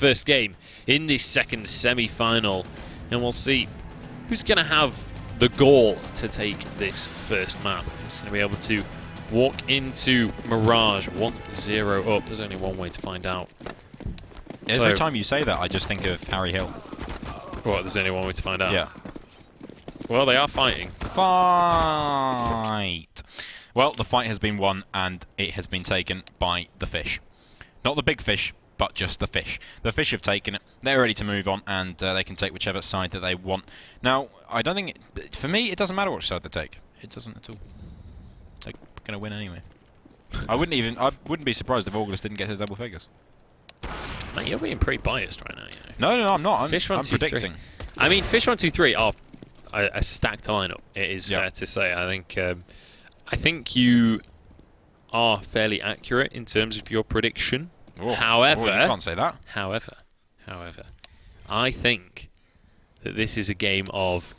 first game in this second semi-final. And we'll see who's going to have the goal to take this first map. Who's going to be able to walk into Mirage 1-0 up. There's only one way to find out. Every time you say that, I just think of Harry Hill. What, there's only one way to find out? Yeah. Well, they are fighting. Fight! Well, the fight has been won, and it has been taken by the Fish. Not the big fish, but just the Fish. The Fish have taken it. They're ready to move on, and they can take whichever side that they want. Now, I don't think... for me, it doesn't matter which side they take. It doesn't at all. They're going to win anyway. I wouldn't be surprised if Orgless didn't get to double figures. Mate, you're being pretty biased right now, you know. No, I'm not. I'm Fish123. predicting. I mean, Fish123 are a stacked lineup. It is fair to say. I think you are fairly accurate in terms of your prediction. However, you can't say that. However, I think that this is a game of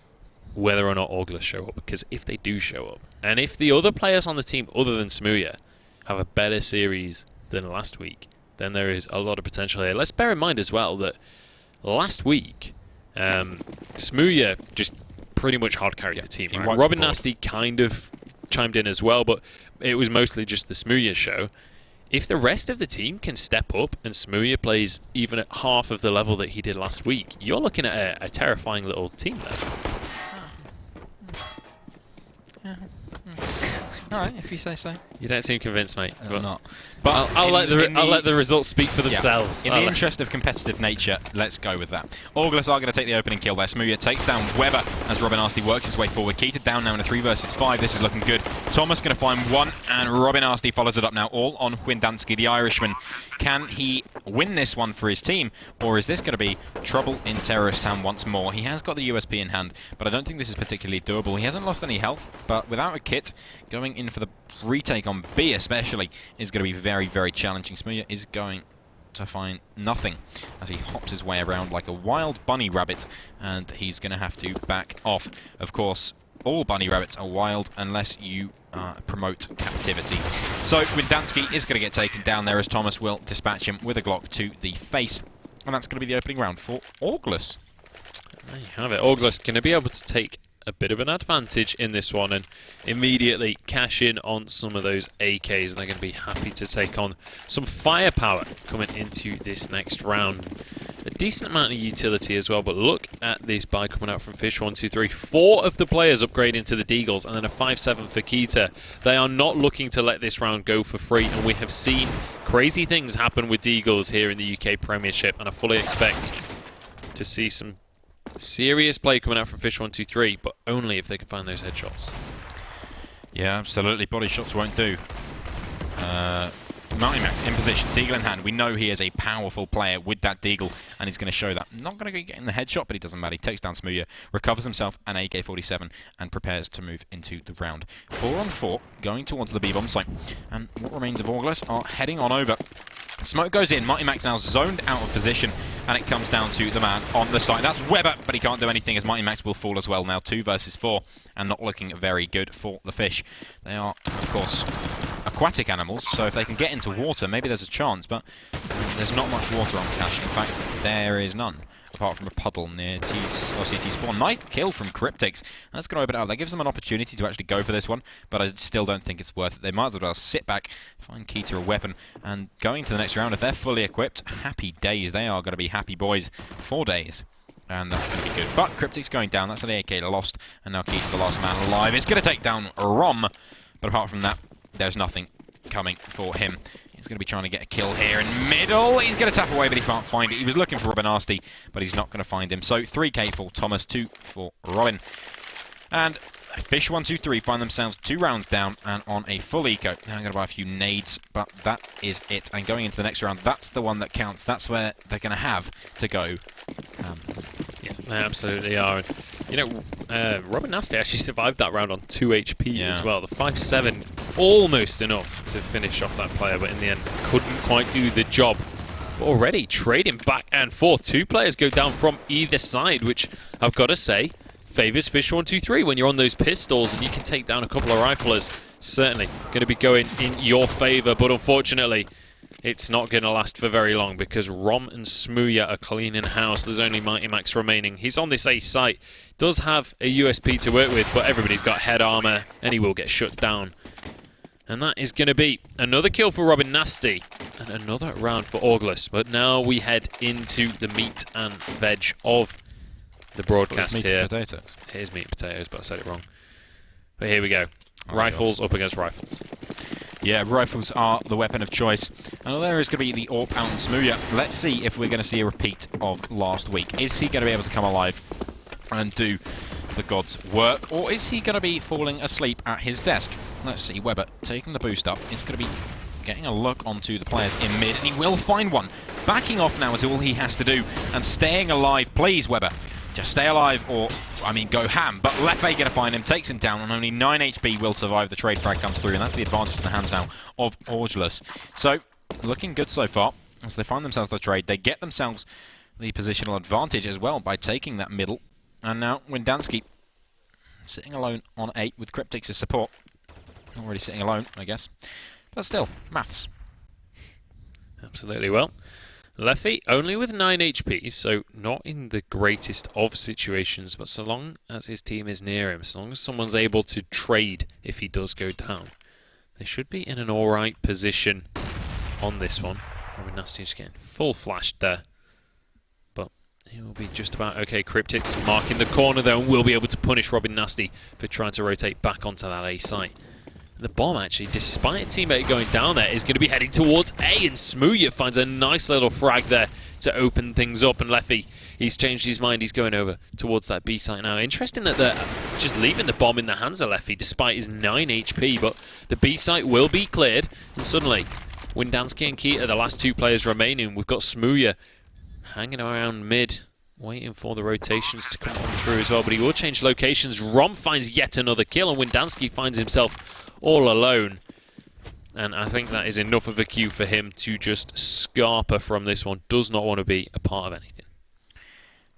whether or not Orgless show up. Because if they do show up, and if the other players on the team other than Smooya have a better series than last week, then there is a lot of potential here. Let's bear in mind as well that last week, Smooya just pretty much hard carried the team. Right? Robin Nasty kind of chimed in as well, but it was mostly just the Smooya show. If the rest of the team can step up and Smooya plays even at half of the level that he did last week, you're looking at a terrifying little team there. Alright, if you say so. You don't seem convinced, mate. I'm not. But I'll let the results speak for themselves. In the interest of competitive nature, let's go with that. Orgless are going to take the opening kill there. Smooya takes down Weber as Robin Nasty works his way forward. Keita down now in a 3 versus 5. This is looking good. Thomas going to find one, and Robin Nasty follows it up now, all on Windansky, the Irishman. Can he win this one for his team, or is this going to be trouble in Terrorist Town once more? He has got the USP in hand, but I don't think this is particularly doable. He hasn't lost any health, but without a kit, going in for the retake on B especially is going to be very, very challenging. Smooya is going to find nothing as he hops his way around like a wild bunny rabbit, and he's going to have to back off. Of course, all bunny rabbits are wild unless you promote captivity. So Windansky is going to get taken down there as Thomas will dispatch him with a Glock to the face, and that's going to be the opening round for Orgless. There you have it. Orgless going to be able to take a bit of an advantage in this one and immediately cash in on some of those AKs, and they're going to be happy to take on some firepower coming into this next round. A decent amount of utility as well, but look at this buy coming out from Fish123. 4 of the players upgrading to the Deagles, and then a 5-7 for Keita. They are not looking to let this round go for free, and we have seen crazy things happen with Deagles here in the UK Premiership, and I fully expect to see some serious play coming out from Fish123, but only if they can find those headshots. Yeah, absolutely. Body shots won't do. Max in position, Deagle in hand. We know he is a powerful player with that Deagle, and he's going to show that. Not going to be getting the headshot, but he doesn't matter. He takes down Smooya, recovers himself an AK-47, and prepares to move into the round. 4 on 4, going towards the B-bomb site. And what remains of Orgless are heading on over. Smoke goes in, Mighty Max now zoned out of position, and it comes down to the man on the side. That's Weber, but he can't do anything as Mighty Max will fall as well now. 2 versus 4, and not looking very good for the Fish. They are, of course, aquatic animals, so if they can get into water, maybe there's a chance, but there's not much water on Cache. In fact, there is none, apart from a puddle near CT spawn. Nice kill from Cryptics. That's going to open it up. That gives them an opportunity to actually go for this one, but I still don't think it's worth it. They might as well sit back, find Keita a weapon, and going to the next round, if they're fully equipped, happy days. They are going to be happy boys for days. And that's going to be good. But Cryptic's going down. That's an AK lost, and now Keita, the last man alive, is going to take down Rom. But apart from that, there's nothing coming for him. He's going to be trying to get a kill here in middle. He's going to tap away, but he can't find it. He was looking for Robin Nasty, but he's not going to find him. So 3k for Thomas, 2 for Robin. And Fish123 find themselves 2 rounds down and on a full eco. Now I'm going to buy a few nades, but that is it. And going into the next round, that's the one that counts. That's where they're going to have to go. Yeah, they absolutely are. You know, Robin Nasty actually survived that round on 2 HP as well. The 5-7, almost enough to finish off that player, but in the end, couldn't quite do the job. But already trading back and forth. 2 players go down from either side, which I've got to say, favours Fish123 when you're on those pistols and you can take down a couple of riflers. Certainly going to be going in your favour, but unfortunately, it's not going to last for very long because Rom and Smooya are cleaning house. There's only Mighty Max remaining. He's on this A site. Does have a USP to work with, but everybody's got head armor, and he will get shut down. And that is going to be another kill for Robin Nasty and another round for Orgless. But now we head into the meat and veg of the broadcast meat here. And potatoes. It is meat and potatoes, but I said it wrong. But here we go. Rifles up against rifles. Yeah, rifles are the weapon of choice. And there is going to be the AWP out on Smooya. Let's see if we're going to see a repeat of last week. Is he going to be able to come alive and do the god's work, or is he going to be falling asleep at his desk? Let's see. Weber taking the boost up. He's going to be getting a look onto the players in mid, and he will find one. Backing off now is all he has to do, and staying alive. Please, Weber. Just stay alive, or, I mean, go ham. But Lefe going to find him, takes him down, and only 9 HP will survive. The trade frag comes through, and that's the advantage in the hands now of Orgless. So, looking good so far. As they find themselves the trade, they get themselves the positional advantage as well by taking that middle. And now, Windansky sitting alone on 8 with Cryptix' support. Not really sitting alone, I guess. But still, maths. Absolutely. Well, Lefe only with 9 HP, so not in the greatest of situations, but so long as his team is near him, so long as someone's able to trade if he does go down, they should be in an alright position on this one. Robin Nasty just getting full flashed there. But he will be just about okay. Cryptix marking the corner though, and will be able to punish Robin Nasty for trying to rotate back onto that A site. The bomb, actually, despite a teammate going down there, is going to be heading towards A, and Smooya finds a nice little frag there to open things up, and Lefe, he's changed his mind, he's going over towards that B site now. Interesting that they're just leaving the bomb in the hands of Lefe, despite his 9 HP, but the B site will be cleared, and suddenly, Windansky and Keita, the last 2 players remaining, we've got Smooya hanging around mid, waiting for the rotations to come on through as well, but he will change locations. Rom finds yet another kill, and Windansky finds himself all alone. And I think that is enough of a cue for him to just scarper from this one. Does not want to be a part of anything.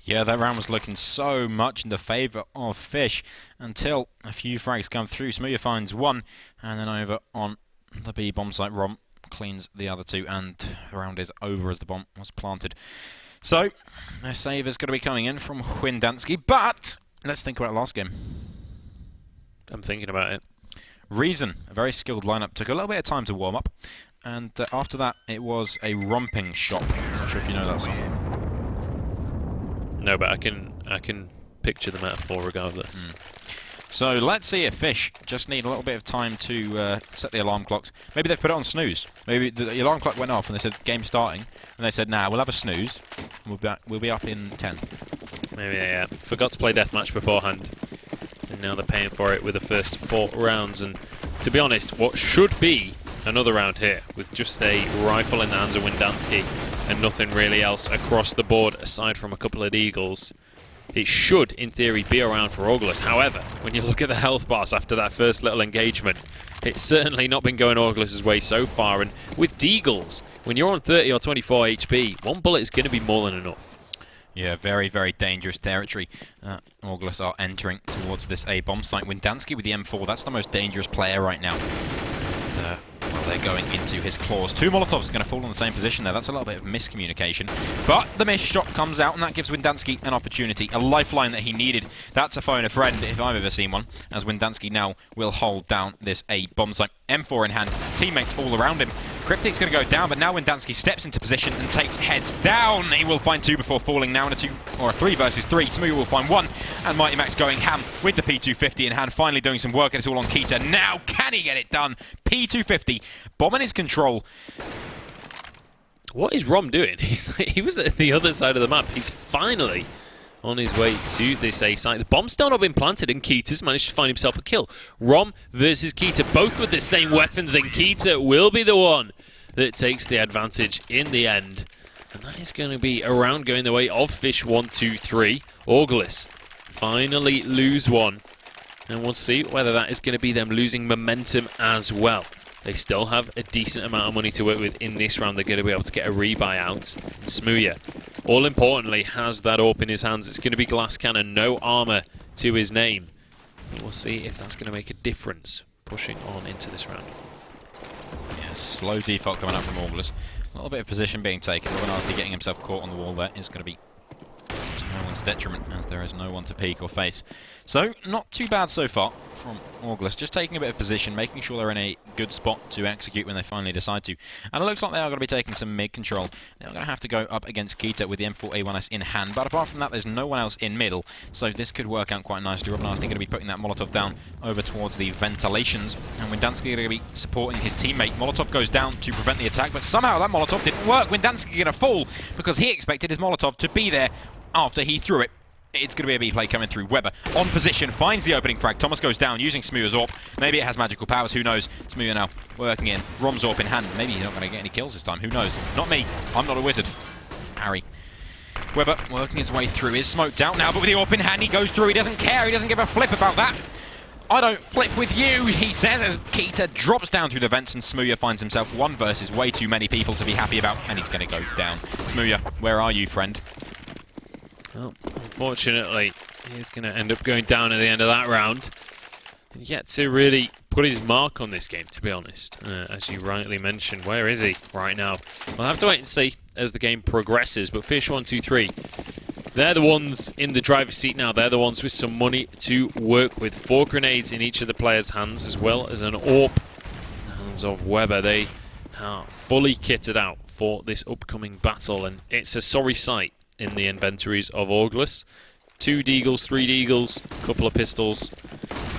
Yeah, that round was looking so much in the favour of Fish until a few frags come through. Smooya finds one, and then over on the B bomb site, Rom cleans the other 2, and the round is over as the bomb was planted. So, their save is going to be coming in from Windansky, but let's think about last game. I'm thinking about it. Reason, a very skilled lineup, took a little bit of time to warm up, and after that it was a romping shot. I'm not sure if you know that song. No, but I can picture the metaphor regardless. So let's see if Fish just need a little bit of time to set the alarm clocks. Maybe they've put it on snooze. Maybe the alarm clock went off and they said game starting, and they said, nah, we'll have a snooze, and we'll be up in 10. Maybe they forgot to play deathmatch beforehand, and now they're paying for it with the first 4 rounds. And to be honest, what should be another round here with just a rifle in the hands of Windansky and nothing really else across the board aside from a couple of Eagles, it should, in theory, be around for Orgless. However, when you look at the health bars after that first little engagement, it's certainly not been going Orgless' way so far. And with Deagles, when you're on 30 or 24 HP, 1 bullet is going to be more than enough. Yeah, very, very dangerous territory. Orgless are entering towards this A bomb site. Windansky with the M4, that's the most dangerous player right now. And, well, they're going into his claws. 2 Molotovs are going to fall in the same position there. That's a little bit of miscommunication. But the missed shot comes out, and that gives Windansky an opportunity, a lifeline that he needed. That's a phone a friend, if I've ever seen one, as Windansky now will hold down this A bomb site. M4 in hand, teammates all around him. Cryptic's going to go down, but now Windansky steps into position and takes heads down. He will find 2 before falling now in a 2 or a 3 versus 3. Smooya will find 1, and Mighty Max going ham with the P250 in hand, finally doing some work, and it's all on Keita. Now, can he get it done? P250, bomb in his control. What is Rom doing? He was at the other side of the map. He's finally on his way to this A site. The bomb's still not been planted, and Keita's managed to find himself a kill. Rom versus Keita, both with the same weapons, and Keita will be the one that takes the advantage in the end. And that is going to be a round going the way of Fish123. Orgless finally lose one, and we'll see whether that is going to be them losing momentum as well. They still have a decent amount of money to work with in this round. They're going to be able to get a rebuy out. And Smooya, all importantly, has that AWP in his hands. It's going to be glass cannon, no armor to his name. But we'll see if that's going to make a difference pushing on into this round. Yes, Slow default coming up from Orgless. A little bit of position being taken. Robinazzi getting himself caught on the wall there is going to be to no one's detriment, as there is no one to peek or face. So, not too bad so far from Orgless. Just taking a bit of position, making sure they're in a good spot to execute when they finally decide to. And it looks like they are going to be taking some mid control. They're going to have to go up against Kita with the M4A1S in hand. But apart from that, there's no one else in middle. So this could work out quite nicely. Robinazzi going to be putting that Molotov down over towards the ventilations. And Windansky going to be supporting his teammate. Molotov goes down to prevent the attack, but somehow that Molotov didn't work. Windansky going to fall because he expected his Molotov to be there after he threw it. It's going to be a B-play coming through. Weber on position, finds the opening frag. Thomas goes down using Smooya's AWP. Maybe it has magical powers, who knows. Smooya now working in. Rom's AWP in hand. Maybe he's not going to get any kills this time, who knows. Not me, I'm not a wizard. Harry. Weber working his way through. Is smoked out now, but with the AWP in hand, he goes through. He doesn't care, he doesn't give a flip about that. I don't flip with you, he says, as Kita drops down through the vents and Smooya finds himself one versus way too many people to be happy about, and he's going to go down. Smooya, where are you, friend? Well, unfortunately, he's going to end up going down at the end of that round. Yet to really put his mark on this game, to be honest. As you rightly mentioned, where is he right now? We'll have to wait and see as the game progresses, but Fish123, they're the ones in the driver's seat now. They're the ones with some money to work with. 4 grenades in each of the players' hands, as well as an AWP in the hands of Weber. They are fully kitted out for this upcoming battle, and it's a sorry sight in the inventories of Orgless. 2 deagles, 3 deagles, a couple of pistols.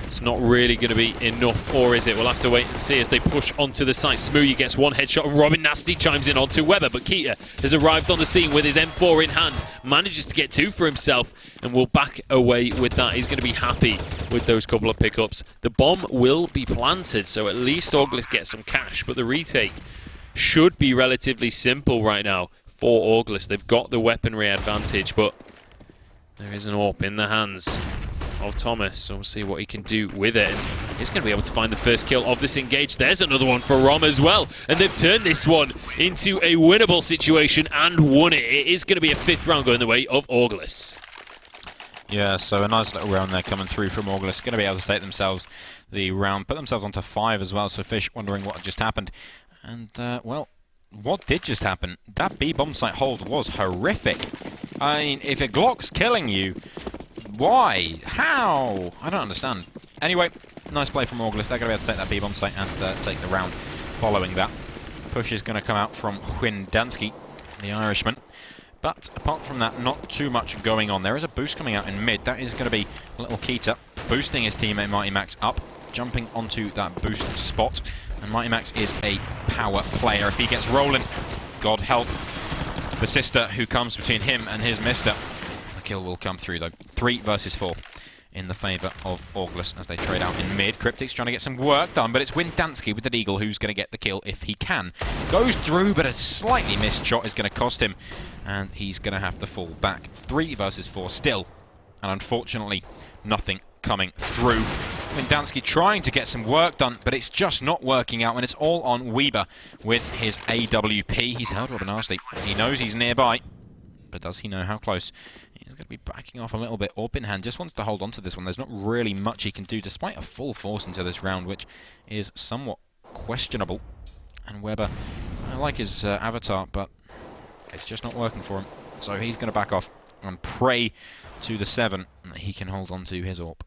It's not really going to be enough, or is it? We'll have to wait and see as they push onto the site. Smooya gets one headshot, and Robin Nasty chimes in onto Weber, but Kita has arrived on the scene with his M4 in hand, manages to get 2 for himself, and will back away with that. He's going to be happy with those couple of pickups. The bomb will be planted, so at least Orgless gets some cash, but the retake should be relatively simple right now for Orgless. They've got the weaponry advantage, but there is an AWP in the hands of Thomas, so we'll see what he can do with it. He's going to be able to find the first kill of this engage. There's another one for Rom as well, and they've turned this one into a winnable situation and won it. It is going to be a 5th round going the way of Orgless. Yeah, so a nice little round there coming through from Orgless. Going to be able to take themselves the round, put themselves onto 5 as well, so Fish wondering what just happened. And, well, what did just happen? That B-bomb site hold was horrific. I mean, if a Glock's killing you, why? How? I don't understand. Anyway, nice play from Orgless. They're going to be able to take that B-bomb site and take the round following that. Push is going to come out from Windansky, the Irishman. But apart from that, not too much going on. There is a boost coming out in mid. That is going to be little Kita boosting his teammate Mighty Max up, jumping onto that boost spot. And Mighty Max is a power player. If he gets rolling, God help the sister who comes between him and his mister. The kill will come through, though. 3 versus 4 in the favour of Orgless as they trade out in mid. Cryptic's trying to get some work done, but it's Windansky with the deagle who's going to get the kill if he can. Goes through, but a slightly missed shot is going to cost him, and he's going to have to fall back. 3 versus 4 still, and unfortunately, nothing coming through. Windansky trying to get some work done, but it's just not working out, and it's all on Weber with his AWP. He's held Robin Arsley. He knows he's nearby, but does he know how close? He's going to be backing off a little bit. AWP in hand just wants to hold on to this one. There's not really much he can do, despite a full force into this round, which is somewhat questionable. And Weber, I like his avatar, but it's just not working for him. So he's going to back off and pray to the 7 that he can hold on to his AWP.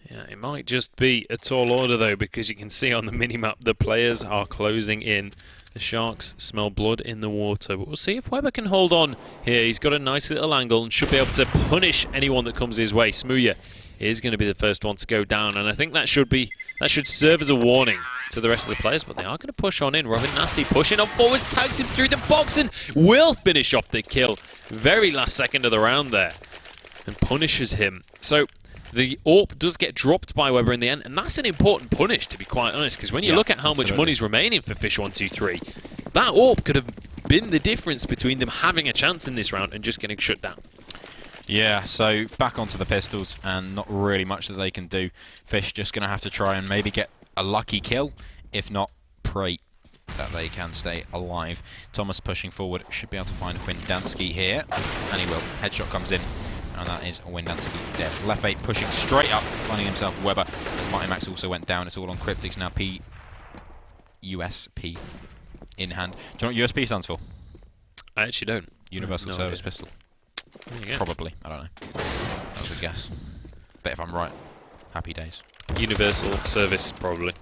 Yeah, it might just be a tall order, though, because you can see on the minimap the players are closing in. The Sharks smell blood in the water, but we'll see if Weber can hold on here. He's got a nice little angle and should be able to punish anyone that comes his way. Smooya is going to be the first one to go down, and I think that should serve as a warning to the rest of the players, but they are going to push on in. Robin Nasty pushing on forwards, tags him through the box and will finish off the kill. Very last second of the round there, and punishes him. So the AWP does get dropped by Weber in the end, and that's an important punish, to be quite honest, because when you look at how much money's remaining for Fish123, that AWP could have been the difference between them having a chance in this round and just getting shut down. Yeah, so back onto the pistols, and not really much that they can do. Fish just going to have to try and maybe get a lucky kill, if not pray that they can stay alive. Thomas pushing forward, should be able to find Windansky here, and he will. Headshot comes in. And that is Windansky dead. Left 8 pushing straight up, finding himself Weber. As Mighty Max also went down. It's all on Cryptics now. USP in hand. Do you know what USP stands for? I actually don't. Universal Service Pistol. Probably. I don't know. That was a guess. But if I'm right, happy days. Universal Service, probably.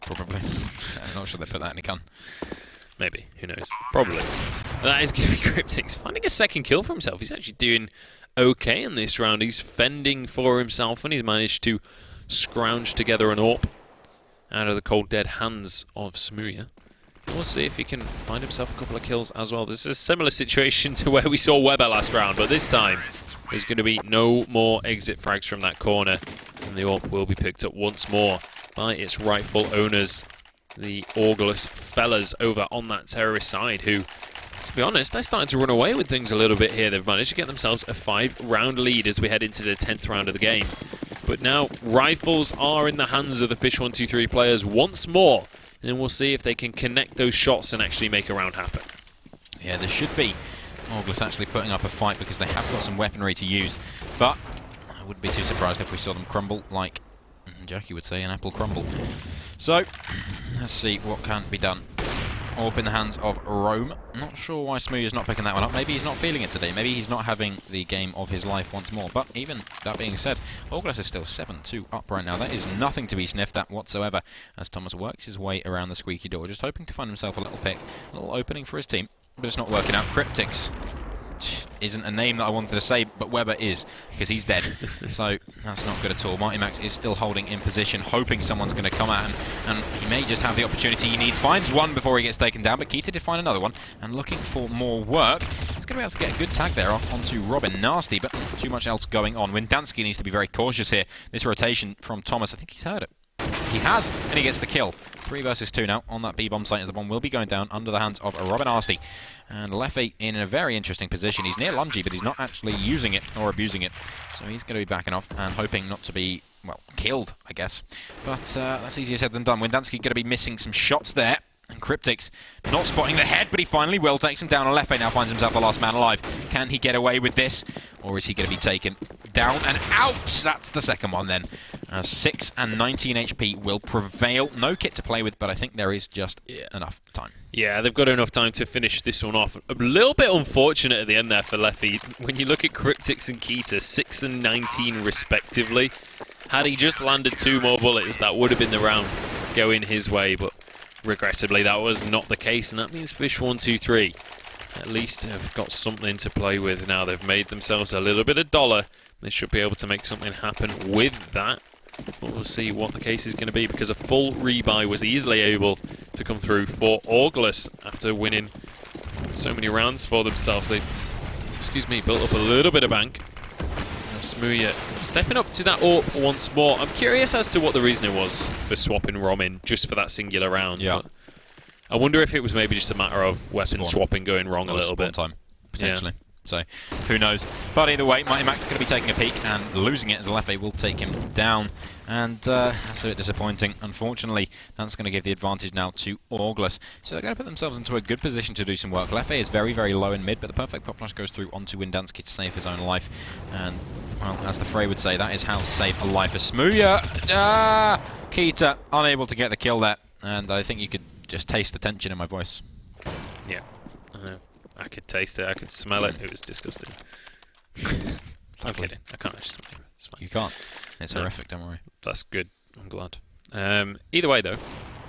Probably. I'm not sure they put that in a gun. Maybe. Who knows? Probably. That is going to be Cryptic's finding a second kill for himself. He's actually doing okay in this round. He's fending for himself, and he's managed to scrounge together an AWP out of the cold dead hands of Smooya. We'll see if he can find himself a couple of kills as well. This is a similar situation to where we saw Weber last round, but this time there's going to be no more exit frags from that corner, and the AWP will be picked up once more by its rightful owners, the Orgless fellas over on that terrorist side, who, to be honest, they're starting to run away with things a little bit here. They've managed to get themselves a 5-round lead as we head into the 10th round of the game. But now rifles are in the hands of the Fish123 players once more, and we'll see if they can connect those shots and actually make a round happen. Yeah, there should be Orgless actually putting up a fight because they have got some weaponry to use, but I wouldn't be too surprised if we saw them crumble like Jackie would say, an apple crumble. So, let's see what can be done. AWP in the hands of Rome. Not sure why Smooya's not picking that one up. Maybe he's not feeling it today. Maybe he's not having the game of his life once more. But even that being said, Orgless is still 7-2 up right now. That is nothing to be sniffed at whatsoever as Thomas works his way around the squeaky door, just hoping to find himself a little pick, a little opening for his team. But it's not working out. Cryptics isn't a name that I wanted to say, but Weber is, because he's dead. So that's not good at all. Marty Max is still holding in position, hoping someone's going to come at him, and he may just have the opportunity he needs. Finds one before he gets taken down, but Keita did find another one, and looking for more work. He's going to be able to get a good tag there onto Robin. Nasty, but not too much else going on. Windansky needs to be very cautious here. This rotation from Thomas, I think he's heard it. He has, and he gets the kill. 3 versus 2 now on that B-bomb site as the bomb will be going down under the hands of Robin Arsty. And Leffy in a very interesting position. He's near Lungy, but he's not actually using it or abusing it. So he's going to be backing off and hoping not to be, well, killed, I guess. But that's easier said than done. Windansky going to be missing some shots there. And Cryptics not spotting the head, but he finally will. Takes him down. And Leffy now finds himself the last man alive. Can he get away with this? Or is he going to be taken down and out? That's the second one then. 6 and 19 HP will prevail. No kit to play with, but I think there is just enough time. Yeah, they've got enough time to finish this one off. A little bit unfortunate at the end there for Leffy. When you look at Cryptics and Keita, 6 and 19 respectively. Had he just landed 2 more bullets, that would have been the round going his way, but regrettably that was not the case, and that means Fish123 at least have got something to play with now. They've made themselves a little bit of dollar. They should be able to make something happen with that. But we'll see what the case is going to be, because a full rebuy was easily able to come through for Orgless after winning so many rounds for themselves. They, built up a little bit of bank. Now Smooya stepping up to that AWP once more. I'm curious as to what the reasoning was for swapping Rom in just for that singular round. Yeah. But I wonder if it was maybe just a matter of weapon swapping going wrong a little bit. Time, potentially. Yeah. So, who knows? But either way, Mighty Max is going to be taking a peek and losing it as Leffy will take him down. And that's a bit disappointing. Unfortunately, that's going to give the advantage now to Orgless. So they're going to put themselves into a good position to do some work. Leffy is very, very low in mid, but the perfect pop flash goes through onto Windansky to save his own life. And, well, as the Frey would say, that is how to save a life. For Smooya, Keita unable to get the kill there. And I think you could just taste the tension in my voice. Yeah. I could taste it, I could smell it, it was disgusting. I'm kidding, I can't actually smell it. It's fine. You can't. It's horrific, don't worry. That's good, I'm glad. Either way though,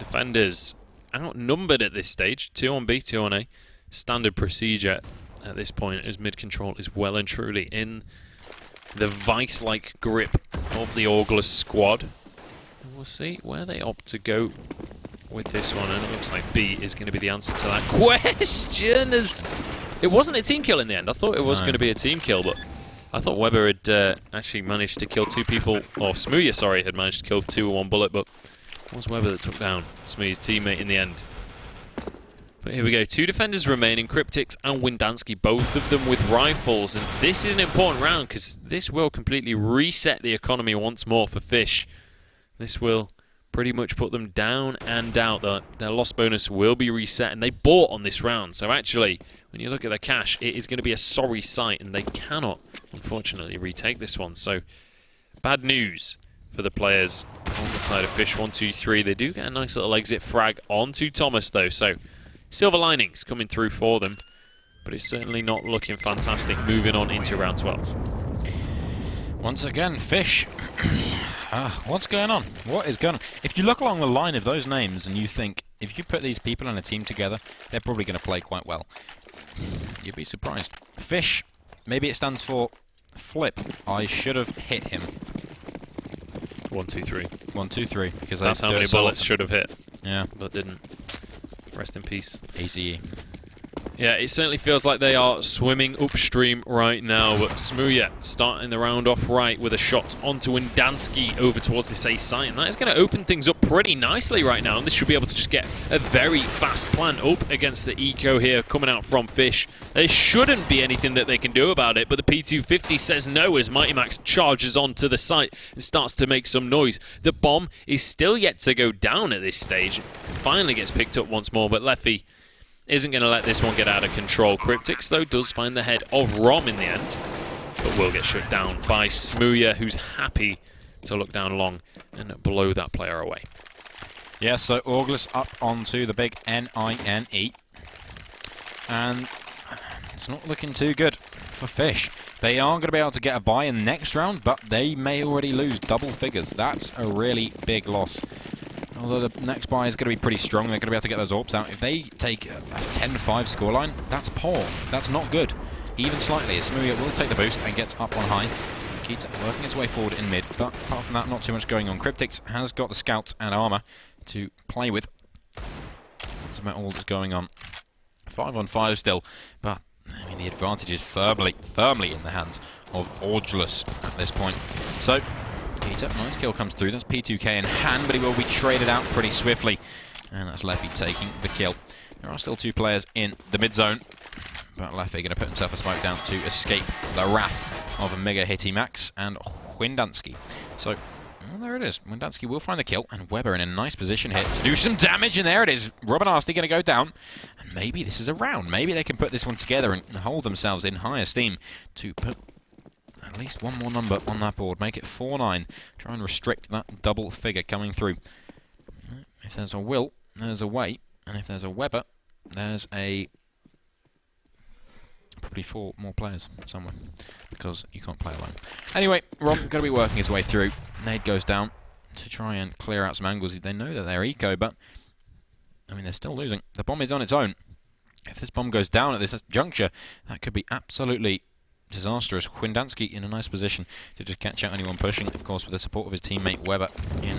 defenders outnumbered at this stage, 2 on B, 2 on A. Standard procedure at this point as mid-control is well and truly in the vice-like grip of the Orgless squad. And we'll see where they opt to go with this one, and it looks like B is going to be the answer to that question. It wasn't a team kill in the end. I thought it was going to be a team kill, but I thought Weber had actually managed to kill 2 people, or Smooya, sorry, had managed to kill 2 with 1 bullet, but it was Weber that took down Smooya's teammate in the end. But here we go, 2 defenders remaining, Cryptics and Windansky, both of them with rifles, and this is an important round because this will completely reset the economy once more for Fish. This will pretty much put them down and out. Their loss bonus will be reset, and they bought on this round. So actually, when you look at their cash, it is going to be a sorry sight, and they cannot, unfortunately, retake this one. So, bad news for the players on the side of Fish123. They do get a nice little exit frag onto Thomas, though, so silver linings coming through for them. But it's certainly not looking fantastic moving on into round 12. Once again, Fish. What's going on? What is going on? If you look along the line of those names and you think, if you put these people in a team together, they're probably going to play quite well. You'd be surprised. Fish, maybe it stands for flip. I should have hit him. 1, 2, 3. 1, 2, 3. Because that's how many bullets should have hit. Yeah. But didn't. Rest in peace. ACE. Yeah, it certainly feels like they are swimming upstream right now, but Smooya starting the round off right with a shot onto Windansky over towards this A site, and that is going to open things up pretty nicely right now, and this should be able to just get a very fast plan up against the eco here coming out from Fish. There shouldn't be anything that they can do about it, but the P250 says no as Mighty Max charges onto the site and starts to make some noise. The bomb is still yet to go down at this stage. Finally gets picked up once more, but Leffy isn't going to let this one get out of control. Cryptics, though, does find the head of Rom in the end, but will get shut down by Smooya, who's happy to look down long and blow that player away. Yeah, so Orgless up onto the big NINE, and it's not looking too good for Fish. They are going to be able to get a buy in the next round, but they may already lose double figures. That's a really big loss. Although the next buy is going to be pretty strong, they're going to be able to get those AWPs out. If they take a 10-5 scoreline, that's poor. That's not good. Even slightly, Smooya will take the boost and gets up on high. Keita working his way forward in mid, but apart from that, not too much going on. Cryptics has got the scouts and armor to play with. That's about all that's going on. 5-on-5 still, but I mean the advantage is firmly in the hands of Orgless at this point. So Keita, nice kill comes through. That's P2K in hand, but he will be traded out pretty swiftly. And that's Leffy taking the kill. There are still two players in the mid zone, but Leffy going to put himself a smoke down to escape the wrath of a Mega Hitty Max and Windansky. So, well, there it is. Windansky will find the kill, and Weber in a nice position here to do some damage, and there it is. Robinasti going to go down, and maybe this is a round. Maybe they can put this one together and hold themselves in high esteem to put at least one more number on that board. Make it 4-9. Try and restrict that double figure coming through. If there's a Will, there's a way. And if there's a Weber, there's a probably 4 more players somewhere. Because you can't play alone. Anyway, Rob going to be working his way through. Nade goes down to try and clear out some angles. They know that they're eco, but I mean, they're still losing. The bomb is on its own. If this bomb goes down at this juncture, that could be absolutely disastrous. Windansky in a nice position to just catch out anyone pushing, of course, with the support of his teammate Weber in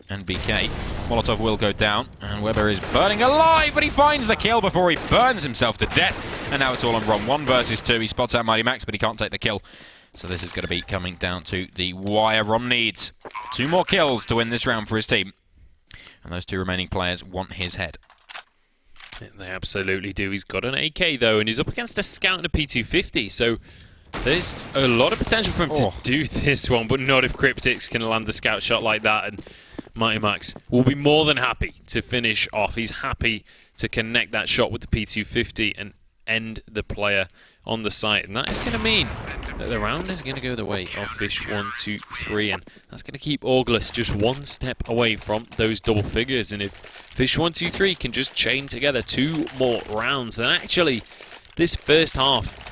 NBK. Molotov will go down, and Weber is burning alive, but he finds the kill before he burns himself to death. And now it's all on Rom. 1 versus 2. He spots out Mighty Max, but he can't take the kill. So this is going to be coming down to the wire. Rom needs 2 more kills to win this round for his team. And those 2 remaining players want his head. They absolutely do. He's got an AK, though, and he's up against a scout and a P250, so there's a lot of potential for him to do this one, but not if Cryptics can land the scout shot like that, and Mighty Max will be more than happy to finish off. He's happy to connect that shot with the P250 and end the player on the site, and that is going to mean that the round is going to go the way of Fish123, and that's going to keep Orgless just 1 step away from those double figures. And if Fish123 can just chain together 2 more rounds, then actually this first half,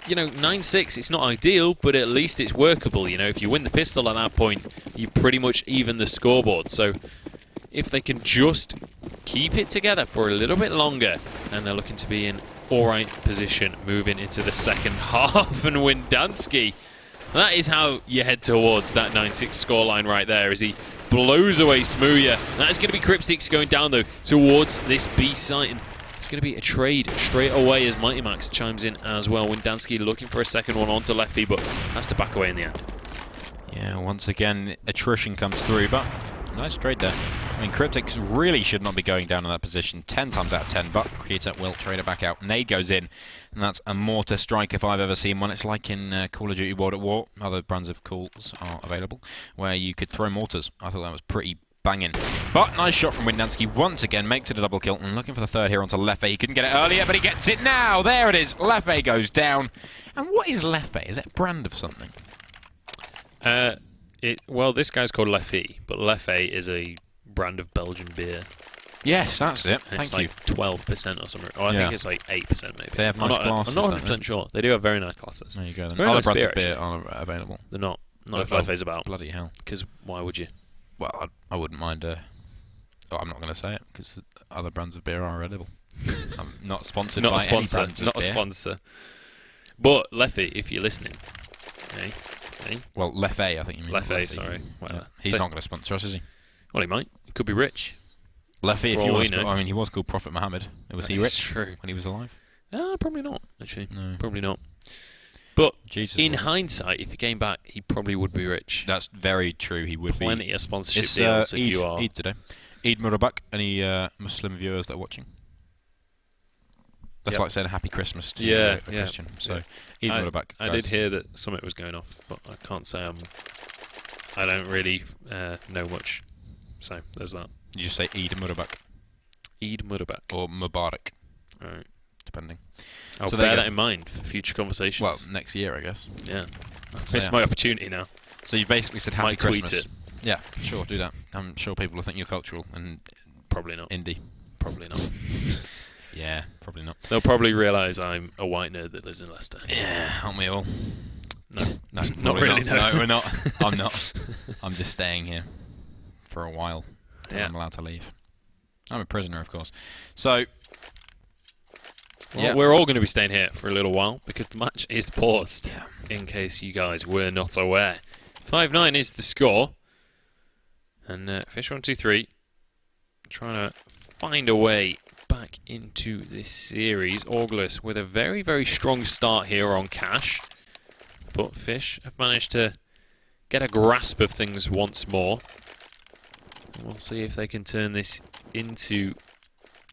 you know, 9-6, it's not ideal, but at least it's workable. You know, if you win the pistol at that point, you pretty much even the scoreboard. So if they can just keep it together for a little bit longer, and they're looking to be in alright position moving into the second half. And Windansky, that is how you head towards that 9-6 scoreline right there, as he blows away Smooya. That is going to be Cryptics going down, though, towards this B site. And it's going to be a trade straight away as Mighty Max chimes in as well. Windansky looking for a second one onto Leffy, but has to back away in the end. Yeah, once again, attrition comes through, but nice trade there. I mean, Cryptics really should not be going down in that position 10 times out of 10, but Keita will trade it back out. Nade goes in, and that's a mortar strike if I've ever seen one. It's like in Call of Duty World at War. Other brands of calls are available, where you could throw mortars. I thought that was pretty banging. But nice shot from Windansky once again, makes it a double kill, and looking for the third here onto Leffe. He couldn't get it earlier, but he gets it now. There it is. Leffe goes down. And what is Leffe? Is it a brand of something? Well, this guy's called Leffe, but Leffe is a brand of Belgian beer. Yes, that's it. And it's Thank you. like 12% or something. Or I think it's like 8% maybe. They have nice glasses. I'm not 100% sure. They do have very nice glasses. There you go. Then. Very Other nice brands beer, of beer aren't available. They're not. Not if Leffe's about. Bloody hell. Because why would you? Well, I wouldn't mind. I'm not going to say it because other brands of beer are edible. I'm not sponsored by any brands of Not a beer. sponsor. But Leffe, if you're listening, hey. Well, Leffe, I think you mean. Leffe, sorry. Yeah. He's not going to sponsor us, is he? Well, he might. He could be rich. Leffe, if For you all want we know. I mean, he was called Prophet Muhammad. Was he That's rich true. when he was alive? Probably not, actually. No. Probably not. But Jesus in wasn't. hindsight, if he came back, he probably would be rich. That's very true. He would be. Plenty of sponsorship It's deals if Eid, you are. Eid today. Eid Mubarak. Any Muslim viewers that are watching? That's Yep. like saying Happy Christmas to Yeah, a yeah. Christian. So, Eid I Mubarak. I did hear that Summit was going off, but I can't say I don't really know much. So there's that. You just say Eid Mubarak Eid Mubarak. or Mubarak, Right. depending. I'll So there bear you go. that in mind for future conversations. Well, next year, I guess. yeah. So, It's yeah. my opportunity now. So you basically said Happy Might tweet Christmas. it. Yeah, sure, do that. I'm sure people will think you're cultural and Probably not. indie. Probably not. Yeah, probably not. They'll probably realise I'm a white nerd that lives in Leicester. Yeah, aren't we all? No. No, Not probably really, not. no. No, we're not. I'm not. I'm just staying here for a while till Yeah. I'm allowed to leave. I'm a prisoner, of course. So, Well, yeah. we're all going to be staying here for a little while because the match is paused, in case you guys were not aware. 5-9 is the score. And Fish123 trying to find a way back into this series. Orgless with a very, very strong start here on Cash. But Fish have managed to get a grasp of things once more. We'll see if they can turn this into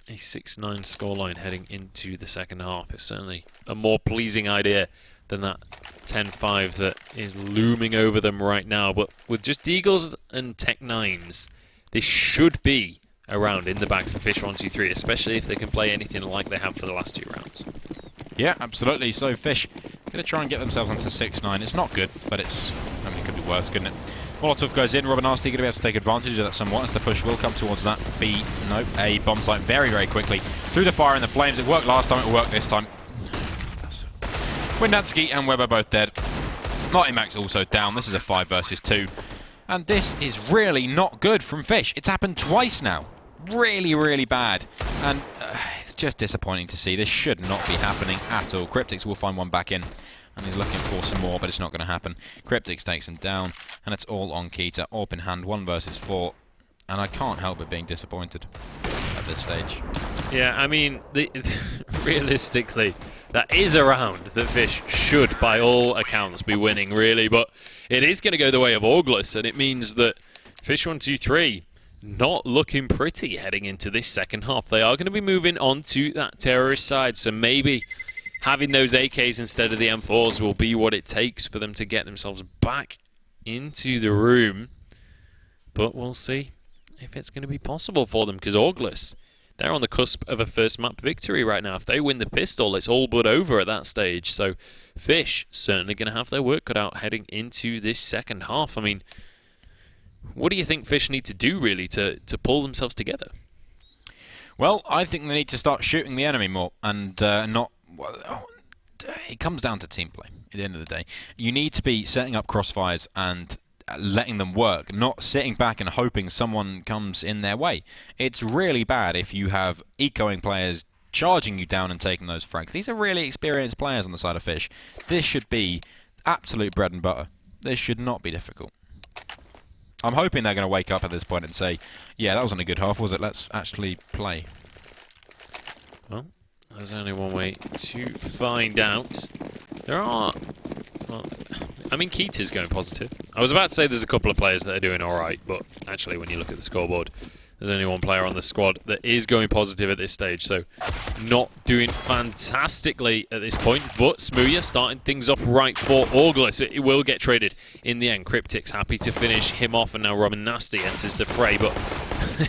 a 6-9 scoreline heading into the second half. It's certainly a more pleasing idea than that 10-5 that is looming over them right now. But with just Deagles and Tech 9s, this should be a round in the bag for Fish123, especially if they can play anything like they have for the last two rounds. yeah, absolutely. So Fish going to try and get themselves onto 6-9. It's not good, but it's. I mean, it could be worse, couldn't it? Molotov goes in. Robin Nasty going to be able to take advantage of that somewhat as the push will come towards that. B, no, A bomb site very, very quickly through the fire and the flames. It worked last time. It will work this time. Windansky and Weber both dead. Marty Max also down. This is a 5 versus 2. And this is really not good from Fish. It's happened twice now. Really, really bad. And it's just disappointing to see. This should not be happening at all. Cryptix will find one back in. And he's looking for some more, but it's not going to happen. Cryptix takes him down. And it's all on Keita. Orp in hand. 1 versus 4. And I can't help but being disappointed at this stage. Yeah, I mean, realistically, that is a round that Fish should, by all accounts, be winning, really. But it is going to go the way of Orgless, and it means that Fish123 not looking pretty heading into this second half. They are going to be moving on to that terrorist side, so maybe having those AKs instead of the M4s will be what it takes for them to get themselves back into the room. But we'll see if it's going to be possible for them, because Orgless, they're on the cusp of a first map victory right now. If they win the pistol, it's all but over at that stage. So Fish certainly going to have their work cut out heading into this second half. I mean, what do you think Fish need to do, really, to pull themselves together? Well, I think they need to start shooting the enemy more and not... Well, it comes down to team play at the end of the day. You need to be setting up crossfires and letting them work, not sitting back and hoping someone comes in their way. It's really bad if you have ecoing players charging you down and taking those frags. These are really experienced players on the side of Fish. This should be absolute bread and butter. This should not be difficult. I'm hoping they're going to wake up at this point and say, yeah, that wasn't a good half, was it? Let's actually play. Well, there's only one way to find out. There are... Well, I mean, Keita's going positive. I was about to say there's a couple of players that are doing alright, but actually when you look at the scoreboard, there's only one player on the squad that is going positive at this stage, so not doing fantastically at this point, but Smooya starting things off right for Orgless. It will get traded in the end. Cryptix happy to finish him off, and now Robin Nasty enters the fray, but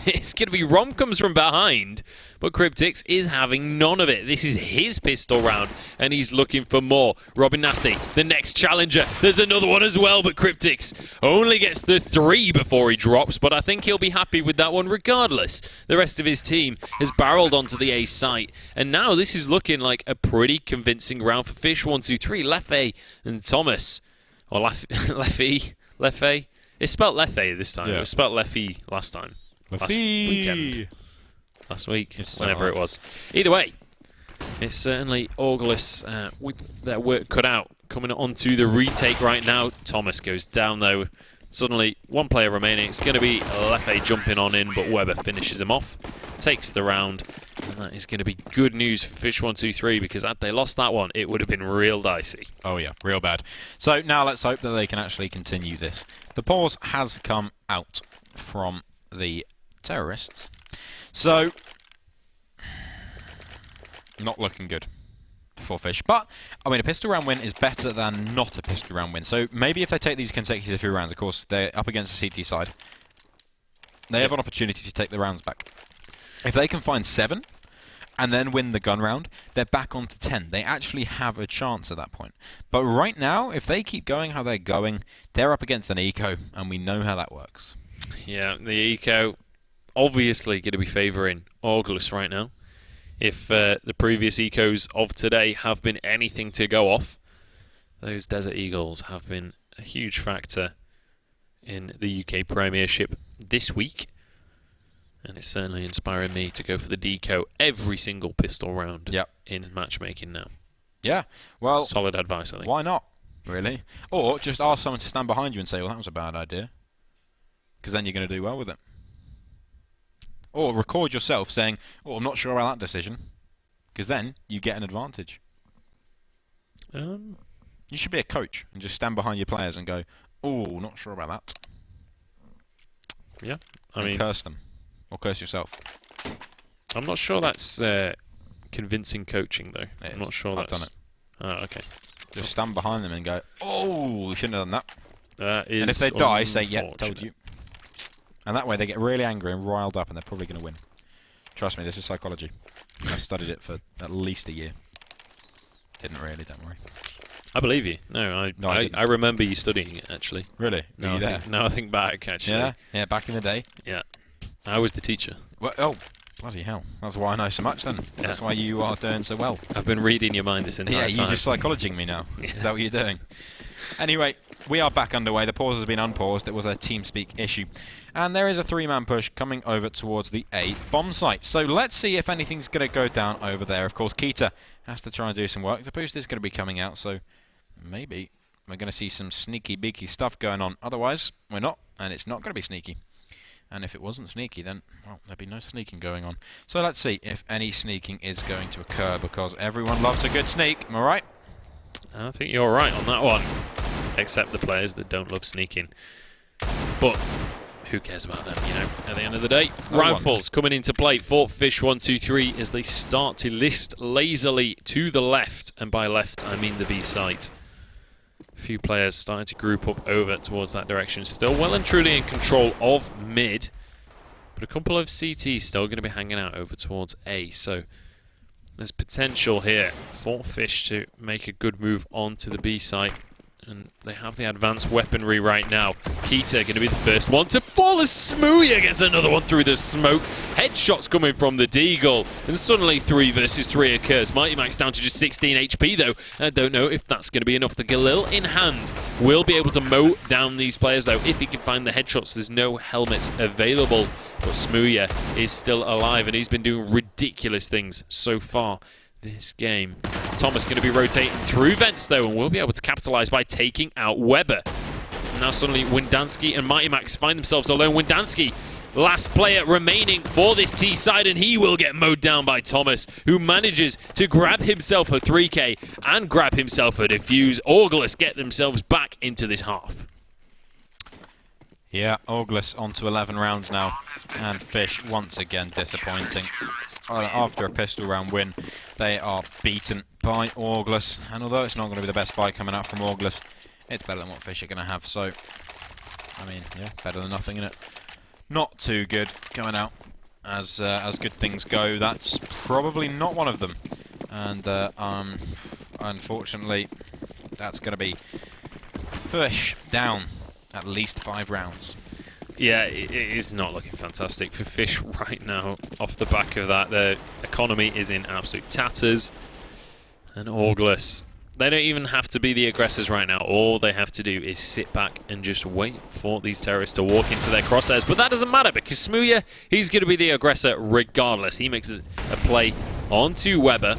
It's going to be Romcoms from behind, but Cryptix is having none of it. This is his pistol round, and he's looking for more. Robin Nasty, the next challenger. There's another one as well, but Cryptix only gets the 3 before he drops, but I think he'll be happy with that one regardless. The rest of his team has barreled onto the A site, and now this is looking like a pretty convincing round for Fish123, Leffe and Thomas. Or Leffe. It's spelled Leffe this time. Yeah. It was spelled Leffe last time. Last weekend. Last week, whenever it was. Either way, it's certainly Orgless with their work cut out. Coming onto the retake right now. Thomas goes down though. Suddenly, one player remaining. It's going to be Leffe jumping on in, but Weber finishes him off. Takes the round. And that is going to be good news for Fish123 because had they lost that one, it would have been real dicey. Oh yeah, real bad. So now let's hope that they can actually continue this. The pause has come out from the terrorists. So, not looking good for Fish. But, I mean, a pistol round win is better than not a pistol round win. So maybe if they take these consecutive 3 rounds, of course, they're up against the CT side. They have an opportunity to take the rounds back. If they can find 7 and then win the gun round, they're back on to 10. They actually have a chance at that point. But right now, if they keep going how they're going, they're up against an eco, and we know how that works. Yeah, the eco obviously going to be favouring Orgless right now. If the previous ecos of today have been anything to go off, those Desert Eagles have been a huge factor in the UK Premiership this week. And it's certainly inspiring me to go for the deco every single pistol round in matchmaking now. Yeah, well... Solid advice, I think. Why not, really? Or just ask someone to stand behind you and say, well, that was a bad idea. Because then you're going to do well with it. Or record yourself saying, oh, I'm not sure about that decision. Because then you get an advantage. You should be a coach and just stand behind your players and go, oh, not sure about that. Yeah, I mean... curse them. Or curse yourself. I'm not sure that's convincing coaching, though. I'm not sure that's... I've done it. Oh, okay. Just stand behind them and go, oh, we shouldn't have done that. That is and if they die, say, yeah, told you. And that way they get really angry and riled up and they're probably going to win. Trust me, this is psychology. I studied it for at least a year. Didn't really, don't worry. I believe you. No, I remember you studying it, actually. Really? Now I think back, actually. Yeah? Yeah, back in the day? Yeah. I was the teacher. Well, oh, bloody hell. That's why I know so much then. Yeah. That's why you are doing so well. I've been reading your mind this entire time. Yeah, you're just psychologing me now. Yeah. Is that what you're doing? Anyway, we are back underway. The pause has been unpaused. It was a TeamSpeak issue. And there is a 3-man push coming over towards the A bomb site. So let's see if anything's going to go down over there. Of course, Keita has to try and do some work. The boost is going to be coming out, so maybe we're going to see some sneaky, beaky stuff going on. Otherwise, we're not, and it's not going to be sneaky. And if it wasn't sneaky, then, well, there'd be no sneaking going on. So let's see if any sneaking is going to occur, because everyone loves a good sneak. Am I right? I think you're right on that one. Except the players that don't love sneaking. But who cares about them, you know, at the end of the day? Rifles coming into play for Fish123 as they start to list lazily to the left. And by left, I mean the B site. A few players starting to group up over towards that direction. Still well and truly in control of mid. But a couple of CTs still going to be hanging out over towards A. So there's potential here for Fish to make a good move onto the B site. And they have the advanced weaponry right now. Keita going to be the first one to fall as Smooya gets another one through the smoke. Headshots coming from the Deagle. And suddenly 3 versus 3 occurs. Mighty Max down to just 16 HP though. I don't know if that's going to be enough. The Galil in hand will be able to mow down these players though if he can find the headshots. There's no helmets available. But Smooya is still alive and he's been doing ridiculous things so far this game. Thomas going to be rotating through vents though and will be able to capitalize by taking out Weber. Now suddenly Windansky and Mighty Max find themselves alone. Windansky, last player remaining for this T side, and he will get mowed down by Thomas, who manages to grab himself a 3K and grab himself a defuse. Orgless get themselves back into this half. Yeah, Orgless on to 11 rounds now, and Fish once again disappointing. After a pistol round win, they are beaten by Orgless, and although it's not going to be the best fight coming out from Orgless, it's better than what Fish are going to have, so, I mean, yeah, better than nothing, innit? not too good going out. As good things go, that's probably not one of them. And unfortunately, that's going to be Fish down at least 5 rounds. Yeah, it is not looking fantastic for Fish right now. Off the back of that, their economy is in absolute tatters. And Orgless, they don't even have to be the aggressors right now. All they have to do is sit back and just wait for these terrorists to walk into their crosshairs. But that doesn't matter because Smooya, he's going to be the aggressor regardless. He makes a play onto Weber.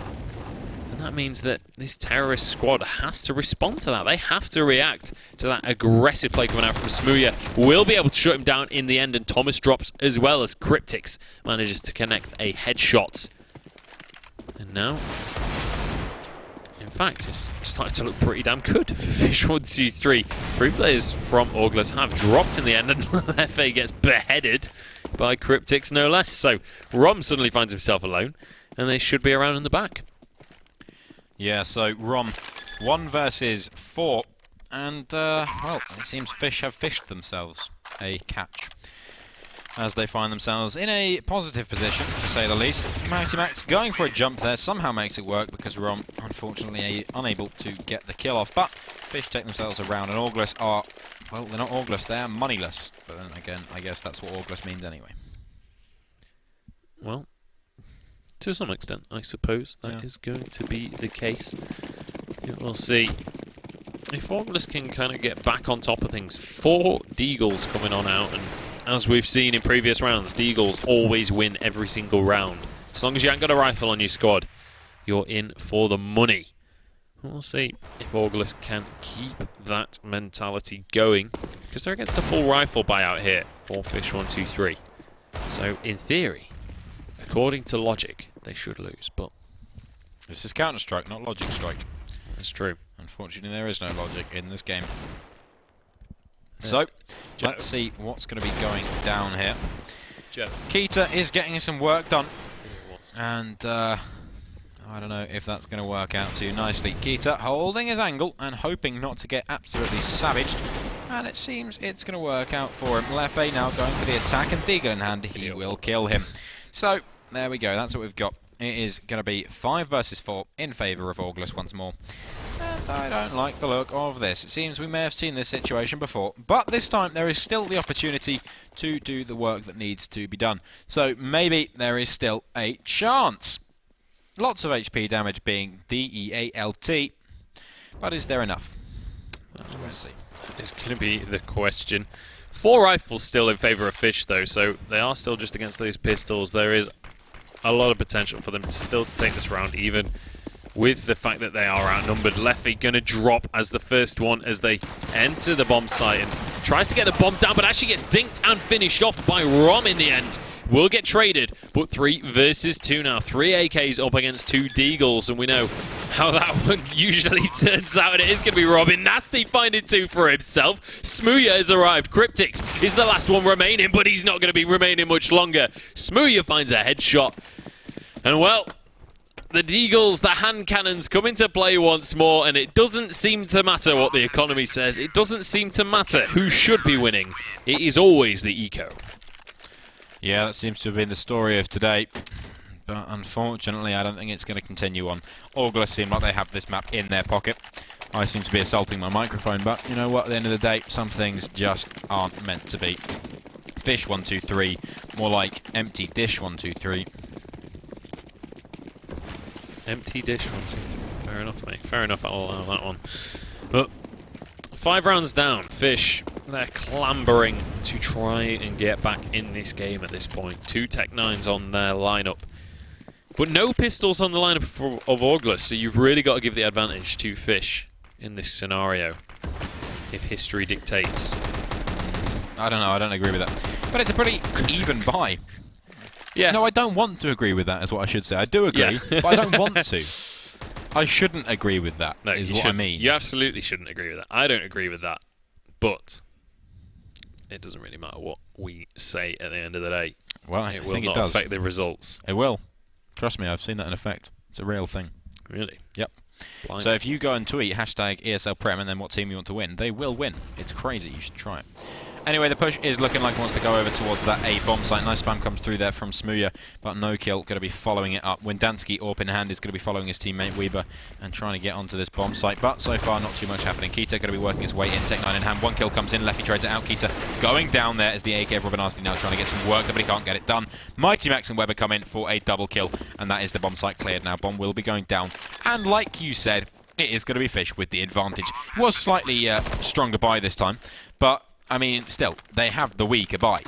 That means that this terrorist squad has to respond to that. They have to react to that aggressive play coming out from Smooya. Will be able to shut him down in the end, and Thomas drops as well as Cryptix manages to connect a headshot. And now, in fact, it's starting to look pretty damn good for Fish123. 3 players from Orgless have dropped in the end, and Lefe gets beheaded by Cryptix no less. So Rom suddenly finds himself alone, and they should be around in the back. Yeah, so Rom, 1 versus 4, and, well, it seems Fish have fished themselves a catch as they find themselves in a positive position, to say the least. Mighty Max going for a jump there, somehow makes it work because Rom, unfortunately, unable to get the kill off, but Fish take themselves around, and Orgless are, well, they're not Orgless, they're moneyless, but then again, I guess that's what Orgless means anyway. Well, to some extent, I suppose that is going to be the case. We'll see if Orgless can kind of get back on top of things. 4 Deagles coming on out, and as we've seen in previous rounds, Deagles always win every single round. As long as you ain't got a rifle on your squad, you're in for the money. We'll see if Orgless can keep that mentality going, because they're against a full rifle buyout here for Fish123. So, in theory, according to logic, they should lose, but this is Counter-Strike, not Logic Strike. That's true. Unfortunately, there is no logic in this game. So, let's see what's going to be going down here. Keita is getting some work done, and I don't know if that's going to work out too nicely. Keita holding his angle and hoping not to get absolutely savaged, and it seems it's going to work out for him. Lefe now going for the attack, and Deagle in hand, he will kill him. So, there we go, that's what we've got. It is going to be 5 versus 4 in favour of Orgless once more. And I don't like the look of this. It seems we may have seen this situation before, but this time there is still the opportunity to do the work that needs to be done. So maybe there is still a chance. Lots of HP damage being DEALT, but is there enough? Let's see. It's going to be the question. 4 rifles still in favour of Fish, though, so they are still just against those pistols. There is a lot of potential for them to take this round, even with the fact that they are outnumbered. Lefe going to drop as the first one as they enter the bomb site and tries to get the bomb down, but actually gets dinked and finished off by Rom in the end. Will get traded, but 3 versus 2 now. 3 AKs up against 2 Deagles, and we know how that one usually turns out, and it is going to be Robin. Nasty finding 2 for himself. Smooya has arrived. Cryptix is the last one remaining, but he's not going to be remaining much longer. Smooya finds a headshot, and well, the Deagles, the hand cannons come into play once more, and it doesn't seem to matter what the economy says. It doesn't seem to matter who should be winning. It is always the eco. Yeah, that seems to have been the story of today. But unfortunately, I don't think it's going to continue on. Orgless seem like they have this map in their pocket. I seem to be assaulting my microphone, but you know what? At the end of the day, some things just aren't meant to be. Fish123, more like empty dish 123. Empty dish 123. Fair enough, mate. Fair enough, I'll allow that one. But 5 rounds down, Fish, they're clambering to try and get back in this game at this point. 2 Tech 9s on their lineup, but no pistols on the lineup of Orgless, so you've really got to give the advantage to Fish in this scenario, if history dictates. I don't know, I don't agree with that. But it's a pretty even buy. Yeah. No, I don't want to agree with that, is what I should say. I do agree, but I don't want to. I shouldn't agree with that, no, is what I mean. You absolutely shouldn't agree with that. I don't agree with that. But it doesn't really matter what we say at the end of the day. Well, it will not affect the results. It will. Trust me, I've seen that in effect. It's a real thing. Really? Yep. Blind. So if you go and tweet #ESL Prem and then what team you want to win, they will win. It's crazy. You should try it. Anyway, the push is looking like it wants to go over towards that A bomb site. Nice spam comes through there from Smooya, but no kill. Going to be following it up. Windansky, AWP in hand, is going to be following his teammate Weber and trying to get onto this bomb site, but so far not too much happening. Kita going to be working his way in, Tech9 in hand. One kill comes in, Leffy trades it out. Kita going down there as the AK of Robinasti now trying to get some work, but he can't get it done. Mighty Max and Weber come in for a double kill, and that is the bomb site cleared now. Bomb will be going down, and like you said, it is going to be Fish with the advantage. It was slightly stronger buy this time, but I mean, still, they have the weaker buy.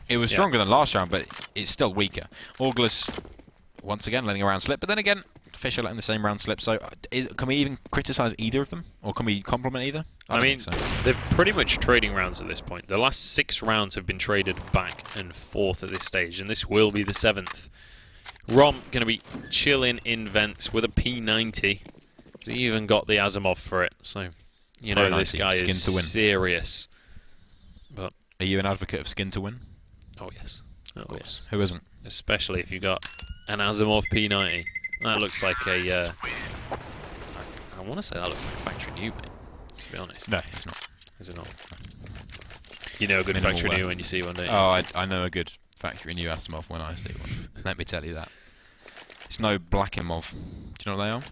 It was stronger than last round, but it's still weaker. Orgless, once again, letting a round slip, but then again, Fish are letting the same round slip, so can we even criticise either of them? Or can we compliment either? I mean, they're pretty much trading rounds at this point. The last 6 rounds have been traded back and forth at this stage, and this will be the 7th. Rom going to be chilling in vents with a P90. He even got the Asimov for it, so you know this guy is serious. But are you an advocate of skin to win? Oh yes, oh yes. Who isn't? Especially if you got an Asimov P90. That looks like a. I want to say that looks like a factory new, mate. To be honest. No, it's not. Is it not? You know a good factory new when you see one, don't you? Oh, I know a good factory new Asimov when I see one. Let me tell you that. It's no Black Imov. Do you know what they are?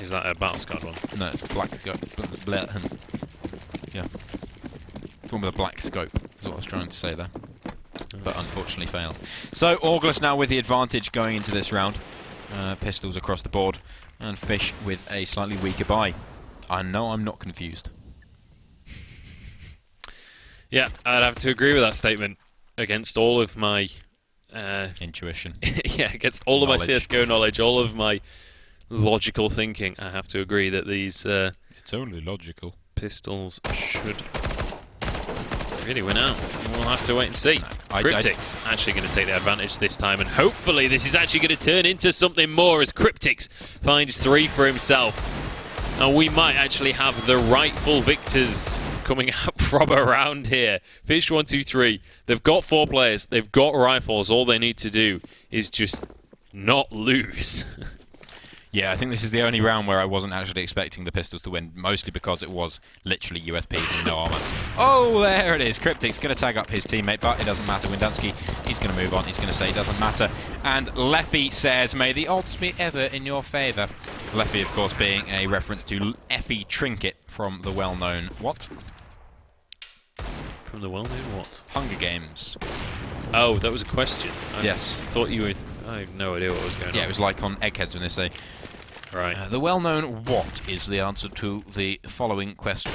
Is that a battle scarred one? No, it's black. Yeah. One with a black scope is what I was trying to say there. But unfortunately failed. So Orgless now with the advantage going into this round. Pistols across the board. And Fish with a slightly weaker buy. I know I'm not confused. Yeah, I'd have to agree with that statement. Against all of my... intuition. Yeah, against all of my CSGO knowledge, all of my logical thinking, I have to agree that these... it's only logical. Pistols should really win out. We'll have to wait and see. Cryptic's actually going to take the advantage this time, and hopefully this is actually going to turn into something more as Cryptic's finds 3 for himself. And we might actually have the rightful victors coming up from around here. Fish123, they've got 4 players, they've got rifles, all they need to do is just not lose. Yeah, I think this is the only round where I wasn't actually expecting the Pistols to win, mostly because it was literally USPs and no armor. Oh, there it is. Cryptic's going to tag up his teammate, but it doesn't matter. Windansky, he's going to move on. He's going to say it doesn't matter. And Leffy says, may the odds be ever in your favour. Leffy, of course, being a reference to Effie Trinket from the well-known what? From the well-known what? Hunger Games. Oh, that was a question. Yes. I thought you were... I have no idea what was going on. Yeah, it was like on Eggheads when they say... Right. The well-known what is the answer to the following question,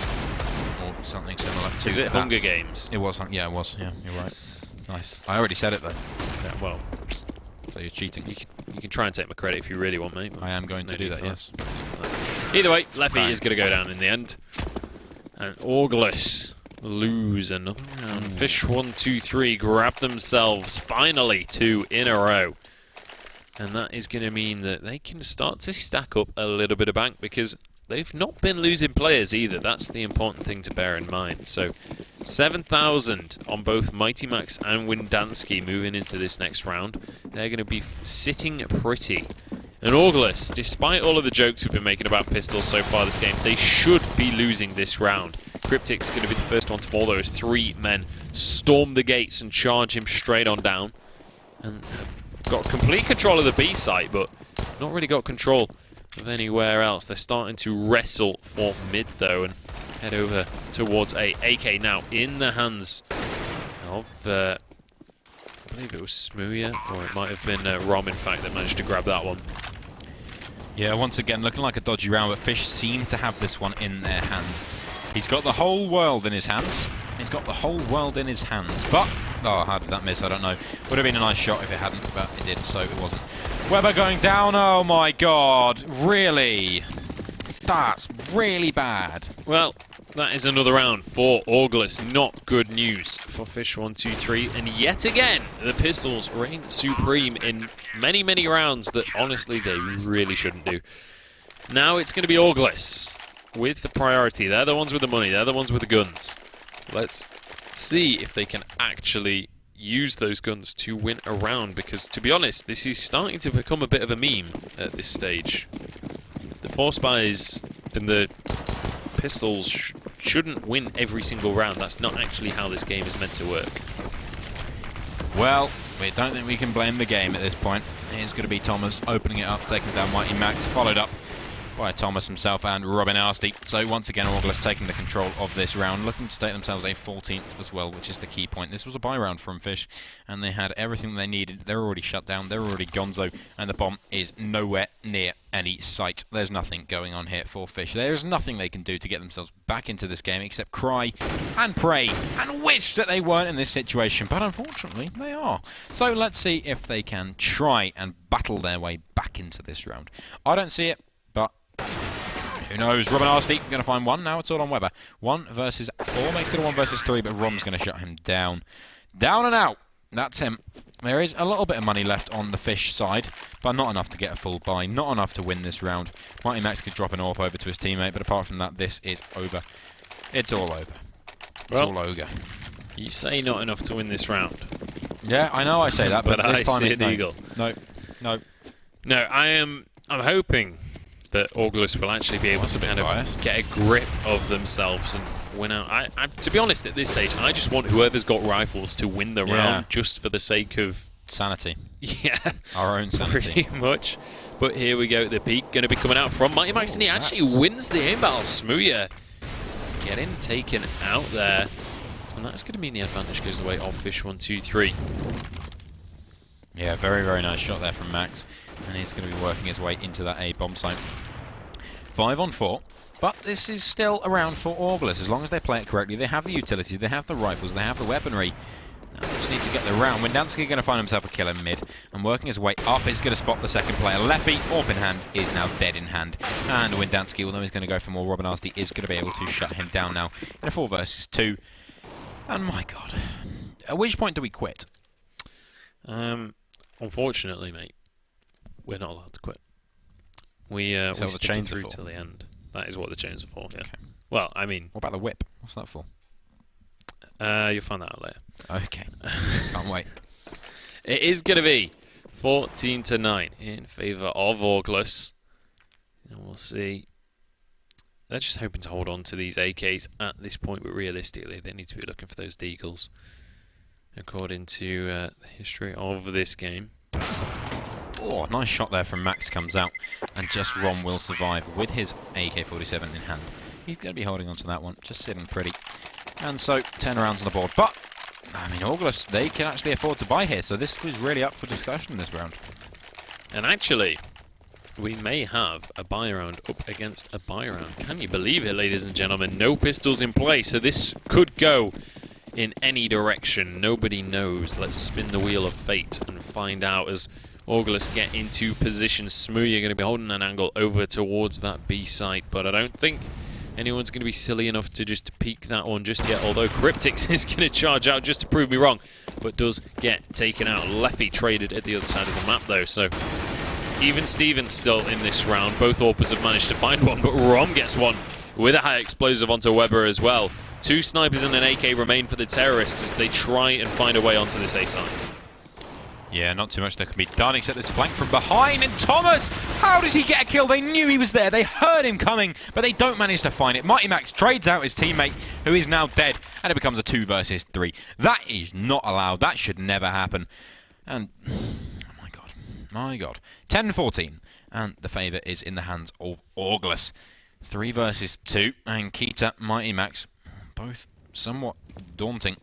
or something similar to Is it that. Hunger Games? It was. Yeah, it was. Yeah, you're right. Nice. I already said it though. Yeah, well, so you're cheating. You can try and take my credit if you really want, mate. I am going to do that. Yes. Either way, Leffy is going to go down in the end, and Orgless lose another round. Fish123 grab themselves finally 2 in a row. And that is going to mean that they can start to stack up a little bit of bank because they've not been losing players either. That's the important thing to bear in mind. So 7,000 on both Mighty Max and Windansky moving into this next round. They're going to be sitting pretty. And Orgless, despite all of the jokes we've been making about pistols so far this game, they should be losing this round. Cryptic's going to be the first one to fall. Those 3 men storm the gates and charge him straight on down. And... got complete control of the B site, but not really got control of anywhere else. They're starting to wrestle for mid, though, and head over towards a AK now in the hands of, I believe it was Smooya, or it might have been Rom, in fact, that managed to grab that one. Yeah, once again, looking like a dodgy round, but Fish seem to have this one in their hands. He's got the whole world in his hands. He's got the whole world in his hands, but... oh, how did that miss? I don't know. Would have been a nice shot if it hadn't, but it did, so it wasn't. Weber going down. Oh my god. Really? That's really bad. Well, that is another round for Orgless. Not good news for Fish123. And yet again, the Pistols reign supreme in many, many rounds that, honestly, they really shouldn't do. Now it's going to be Orgless with the priority. They're the ones with the money. They're the ones with the guns. Let's see if they can actually use those guns to win a round, because to be honest, this is starting to become a bit of a meme at this stage. The 4 spies and the pistols shouldn't win every single round. That's not actually how this game is meant to work. Well, we don't think we can blame the game at this point. Here's going to be Thomas opening it up, taking down Mighty Max, followed up by Thomas himself and Robin Arsty. So once again, Orgless taking the control of this round, looking to take themselves a 14th as well, which is the key point. This was a buy round from Fish, and they had everything they needed. They're already shut down, they're already gonzo, and the bomb is nowhere near any sight. There's nothing going on here for Fish. There's nothing they can do to get themselves back into this game except cry and pray and wish that they weren't in this situation, but unfortunately they are. So let's see if they can try and battle their way back into this round. I don't see it, but who knows? Robin Arsty going to find one. Now it's all on Weber. 1 versus 4 makes it a 1 versus 3, but Rom's going to shut him down. Down and out. That's him. There is a little bit of money left on the Fish side, but not enough to get a full buy. Not enough to win this round. Mighty Max could drop an AWP over to his teammate, but apart from that, this is over. It's all over. It's all ogre. You say not enough to win this round. Yeah, I know I say that, but this time it's Eagle. No. I'm hoping that Orgless will actually be able to kind of get a grip of themselves and win out. To be honest, at this stage, I just want whoever's got rifles to win the round just for the sake of sanity. Yeah. Our own sanity. Pretty much. But here we go, the peak going to be coming out from Mighty Max, and he actually wins the aim battle. Smooya getting taken out there. And that's going to mean the advantage goes the way of Fish123. Yeah, very, very nice shot there from Max. And he's going to be working his way into that A bomb site. 5 on 4. But this is still a round for Orgless. As long as they play it correctly, they have the utility, they have the rifles, they have the weaponry. Now they just need to get the round. Windansky going to find himself a kill in mid. And working his way up, he's going to spot the second player. Leffy, AWP in hand, is now dead in hand. And Windansky, although he's going to go for more, Robin Arsty is going to be able to shut him down now in a 4 versus 2. And my god, at which point do we quit? Unfortunately, mate, we're not allowed to quit. We stick it through till the end. That is what the chains are for, yeah. Okay. Well, I mean... What about the whip? What's that for? You'll find that out later. Okay. Can't wait. It is going to be 14-9 in favour of Orgless. And we'll see. They're just hoping to hold on to these AKs at this point, but realistically, they need to be looking for those deagles, according to the history of this game. Oh, nice shot there from Max comes out, and just Rom will survive with his AK-47 in hand. He's going to be holding on to that one, just sitting pretty. And so, 10 rounds on the board. But, I mean, Orgless, they can actually afford to buy here, so this was really up for discussion in this round. And actually, we may have a buy round up against a buy round. Can you believe it, ladies and gentlemen? No pistols in play, so this could go in any direction. Nobody knows. Let's spin the wheel of fate and find out as Orgless get into position. Smooya going to be holding an angle over towards that B site, but I don't think anyone's going to be silly enough to just peek that one just yet, although Cryptix is going to charge out just to prove me wrong, but does get taken out. Leffy traded at the other side of the map, though, so even Steven's still in this round. Both AWPers have managed to find one, but Rom gets one with a high explosive onto Weber as well. 2 snipers and an AK remain for the terrorists as they try and find a way onto this A site. Yeah, not too much that can be done except this flank from behind. And Thomas, how does he get a kill? They knew he was there. They heard him coming, but they don't manage to find it. Mighty Max trades out his teammate, who is now dead, and it becomes a 2 versus 3. That is not allowed. That should never happen. And, oh my god. 10-14, and the favour is in the hands of Orgless. 3 versus 2, and Kita, Mighty Max, both somewhat daunting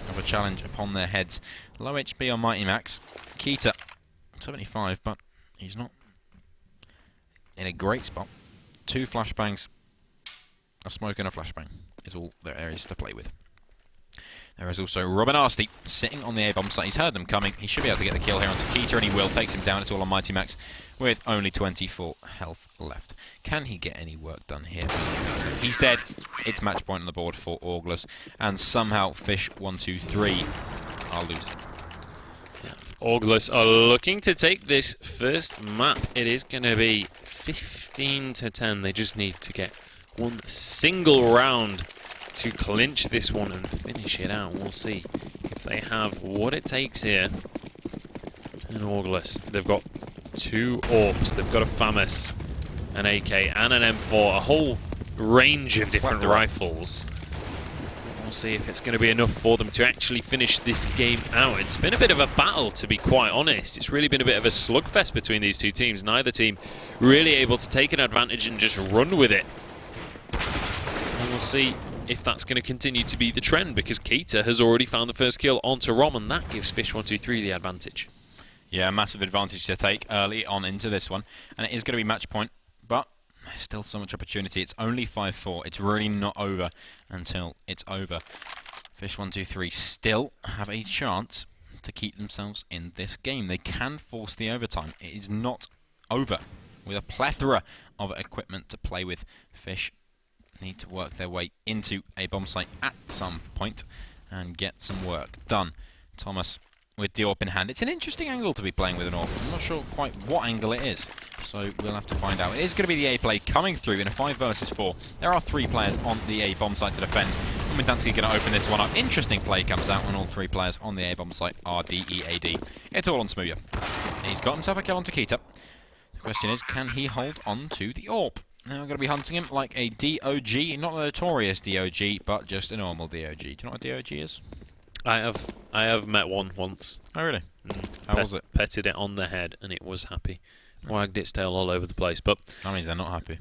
of a challenge upon their heads. Low HP on Mighty Max. Kita, 75, but he's not in a great spot. 2 flashbangs, a smoke and a flashbang is all there is to play with. There is also Robin Arsty sitting on the A-bomb site. He's heard them coming. He should be able to get the kill here onto Kita, and he will. Takes him down. It's all on Mighty Max with only 24 health left. Can he get any work done here? If he's dead, it's match point on the board for Orgless, and somehow Fish123 are losing. Orgless are looking to take this first map. It is going to be 15-10. They just need to get one single round to clinch this one and finish it out. We'll see if they have what it takes here. And Orgless, they've got 2 AWPs, they've got a FAMAS, an AK and an M4, a whole range of different rifles. We'll see if it's going to be enough for them to actually finish this game out. It's been a bit of a battle, to be quite honest. It's really been a bit of a slugfest between these two teams. Neither team really able to take an advantage and just run with it. And we'll see if that's going to continue to be the trend, because Keita has already found the first kill onto Rom, and that gives Fish123 the advantage. Yeah, massive advantage to take early on into this one. And it is going to be match point, but there's still so much opportunity. It's only 5-4. It's really not over until it's over. Fish123 still have a chance to keep themselves in this game. They can force the overtime. It is not over. With a plethora of equipment to play with, Fish need to work their way into a bomb site at some point and get some work done. Thomas with the AWP in hand. It's an interesting angle to be playing with an AWP. I'm not sure quite what angle it is, so we'll have to find out. It is going to be the A play coming through in a 5 versus 4. There are 3 players on the A bomb site to defend. Komendanski going to open this one up. Interesting play comes out when all 3 players on the A bomb site are DEAD. It's all on Smooya. He's got himself a kill onto Keita. The question is, can he hold on to the AWP? Now we're going to be hunting him like a DOG, not a notorious DOG, but just a normal DOG. Do you know what a DOG is? I have met one once. Oh really? How was it? Petted it on the head and it was happy. Wagged its tail all over the place, but that means they're not happy.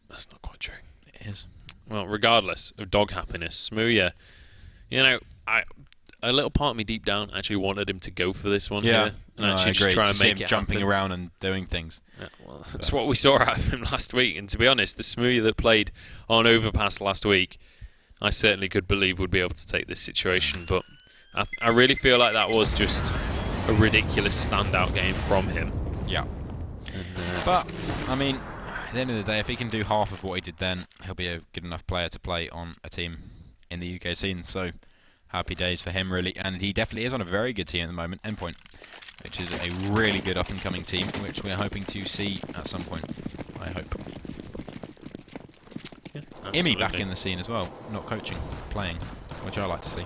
That's not quite true. It is. Well, regardless of dog happiness, Smooya, you know, a little part of me deep down actually wanted him to go for this one here and actually just try and make it jumping happen. around and doing things. Yeah, well, that's what we saw out of him last week, and to be honest, the Smooya that played on Overpass last week, I certainly could believe would be able to take this situation, but I really feel like that was just a ridiculous standout game from him. Yeah. But, I mean, at the end of the day, if he can do half of what he did then, he'll be a good enough player to play on a team in the UK scene, so happy days for him, really. And he definitely is on a very good team at the moment, Endpoint, which is a really good up-and-coming team, which we're hoping to see at some point, I hope. Yeah, Imi back in the scene as well, not coaching, playing, which I like to see.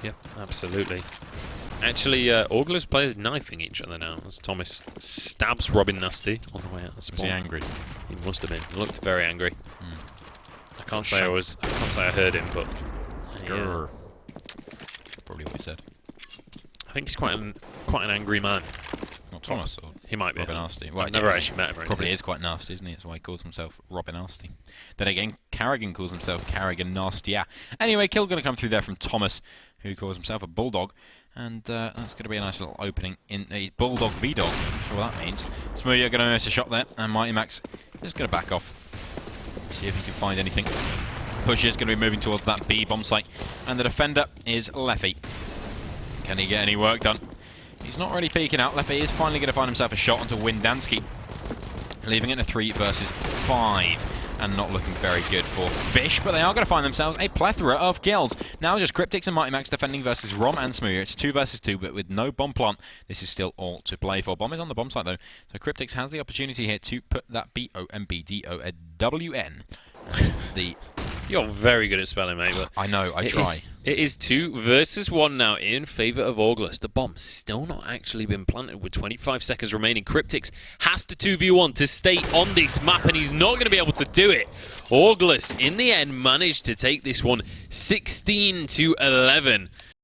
Yeah, absolutely. Actually, Orgless players knifing each other now as Thomas stabs Robin Nasty on the way out of spawn. Was he angry? He must have been. He looked very angry. I can't say I heard him, but Grrr. Probably what he said. I think he's quite an angry man. Not Thomas, or he might be. Robin Nasty. Well, I've never actually met him. Or probably anything. is quite nasty, isn't he? That's why he calls himself Robin Nasty. Then again, Carrigan calls himself Carrigan Nasty. Yeah. Anyway, kill going to come through there from Thomas, who calls himself a Bulldog. And that's going to be a nice little opening in a Bulldog V-Dog. I'm not sure what that means. Smooya going to miss a shot there, and Mighty Max is going to back off. See if he can find anything. Push is going to be moving towards that B bomb site. And the defender is Leffy. Can he get any work done? He's not really peeking out. Leffy is finally going to find himself a shot onto Windansky, leaving it a 3 versus 5. And not looking very good for Fish, but they are going to find themselves a plethora of kills. Now just Cryptix and Mighty Max defending versus Rom and Smooya. It's 2 versus 2, but with no bomb plant, this is still all to play for. Bomb is on the bomb site, though, so Cryptix has the opportunity here to put that BOMBDOWN. You're very good at spelling, mate. But I know, I try. It is 2 versus 1 now in favour of Orgless. The bomb's still not actually been planted with 25 seconds remaining. Cryptix has to 2v1 to stay on this map, and he's not going to be able to do it. Orgless, in the end, managed to take this one 16-11.